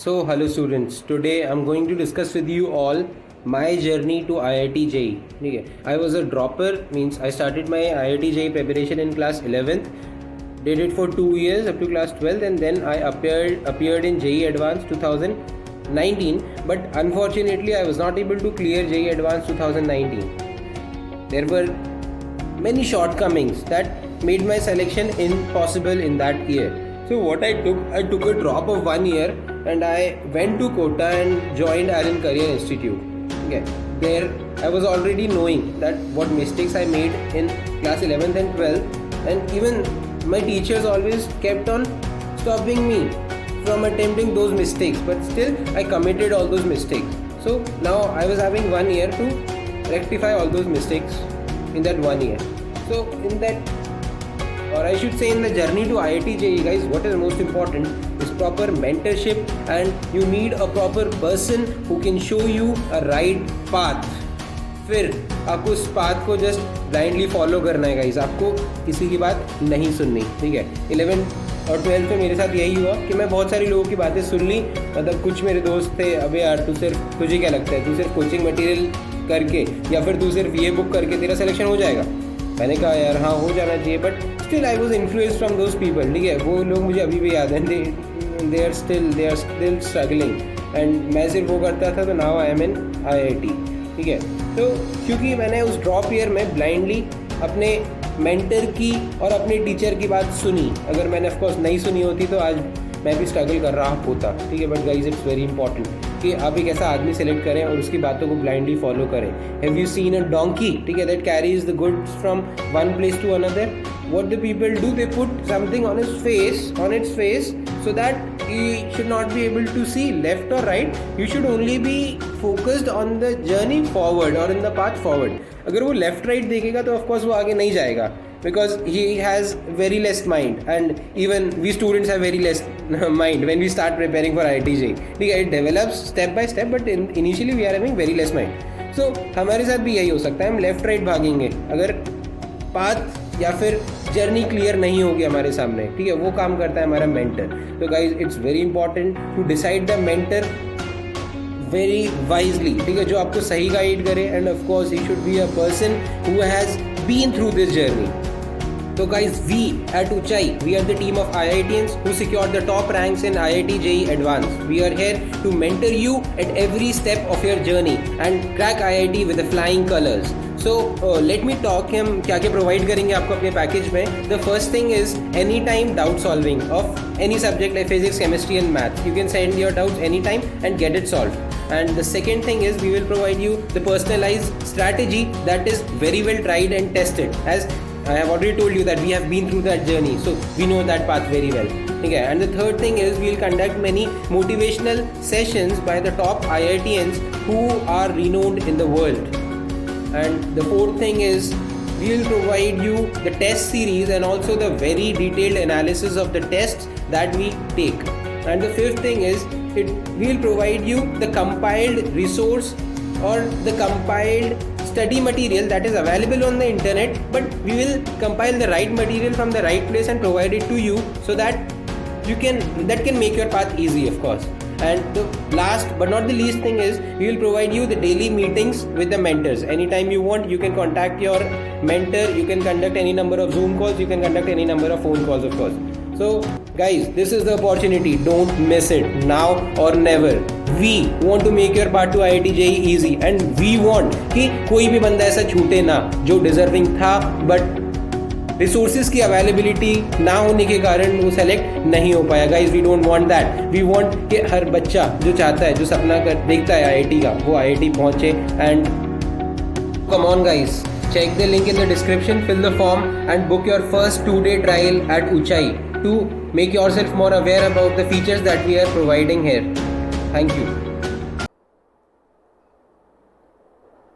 So, hello students. Today I'm going to discuss with you all my journey to IIT JEE. Okay. I was a dropper, means I started my IIT JEE preparation in class 11th, did it for 2 years up to class 12th, and then I appeared in JEE Advanced 2019. But unfortunately, I was not able to clear JEE Advanced 2019. There were many shortcomings that made my selection impossible in that year. So what I took a drop of 1 year and I went to Kota and joined Allen Career Institute. Okay. There I was already knowing that what mistakes I made in class 11th and 12th, and even my teachers always kept on stopping me from attempting those mistakes, but still I committed all those mistakes. So now I was having 1 year to rectify all those mistakes in that 1 year. So in that, or I should say in the journey to IIT JEE, guys, what is most important is proper mentorship, and you need a proper person who can show you a right path. फिर आपको उस path को just blindly follow करना है guys, आपको किसी की बात नहीं सुननी, ठीक है। 11th और 12th में मेरे साथ यही हुआ कि मैं बहुत सारे लोगों की बातें सुन ली। मतलब कुछ मेरे दोस्त थे, अबे यार तू सिर्फ, तुझे क्या लगता है तू सिर्फ कोचिंग मटेरियल करके या फिर तू सिर्फ ये बुक करके तेरा सिलेक्शन हो जाएगा। मैंने कहा यार हाँ हो जाना चाहिए, but still I was influenced from those people, ठीक है। वो लोग मुझे अभी भी याद हैं, they are still struggling, and मैं सिर्फ वो करता था। तो now I am in IIT, ठीक है। तो क्योंकि मैंने उस ड्रॉप ईयर में ब्लाइंडली अपने मेंटर की और अपने टीचर की बात सुनी, अगर मैंने ऑफकोर्स नहीं सुनी होती तो आज मैं भी स्ट्रगल कर रहा होता, ठीक है। But guys it's very important कि आप एक ऐसा आदमी सेलेक्ट करें और उसकी बातों को ब्लाइंडली फॉलो करें। Have you seen a donkey, ठीक है, that carries the goods from one place to another? What do people do? They put something on its face, so that he should not be able to see left or right. You should only be focused on the journey forward or in the path forward. अगर वो left right देखेगा तो of course वो आगे नहीं जाएगा, because he has very less mind, and even we students have very less mind when we start preparing for IIT JEE. ठीक है, it develops step by step, but initially we are having very less mind. So हमारे साथ भी यही हो सकता है, हम left right भागेंगे अगर पाथ या फिर जर्नी क्लियर नहीं होगी हमारे सामने, ठीक है। वो काम करता है हमारा मेंटर। तो guys it's very important to decide the mentor very wisely, ठीक है, जो आपको सही गाइड करे, and of course he should be a person who has been through this journey. So guys, we at Uchai, we are the team of IITians who secured the top ranks in IIT JEE Advanced. We are here to mentor you at every step of your journey and crack IIT with the flying colors. So let me talk हम क्या क्या provide करेंगे आपको अपने package में. The first thing is anytime doubt solving of any subject like physics, chemistry and math. You can send your doubts anytime and get it solved. And the second thing is we will provide you the personalized strategy that is very well tried and tested. As I have already told you that we have been through that journey, so we know that path very well. Okay, and the third thing is we will conduct many motivational sessions by the top IITians who are renowned in the world. And the fourth thing is we will provide you the test series and also the very detailed analysis of the tests that we take. And the fifth thing is we will provide you the compiled resource or the compiled study material that is available on the internet, but we will compile the right material from the right place and provide it to you, so that that can make your path easy, of course. And the last but not the least thing is we will provide you the daily meetings with the mentors. Anytime you want, you can contact your mentor, you can conduct any number of Zoom calls, you can conduct any number of phone calls, of course. So guys, this is the opportunity, don't miss it, now or never. We want to make your path to IIT JEE easy, and we want कि कोई भी बंदा ऐसा छूटे ना जो deserving था, but resources की अवेलेबिलिटी ना होने के कारण वो सेलेक्ट नहीं हो पाया। Guys we don't want that. We want कि हर बच्चा जो चाहता है, जो सपना देखता है IIT का, वो IIT पहुंचे। And come on guys, check the link in the description, fill the form and book your first 2-day trial at Uchai to make yourself more aware about the features that we are providing here. Thank you.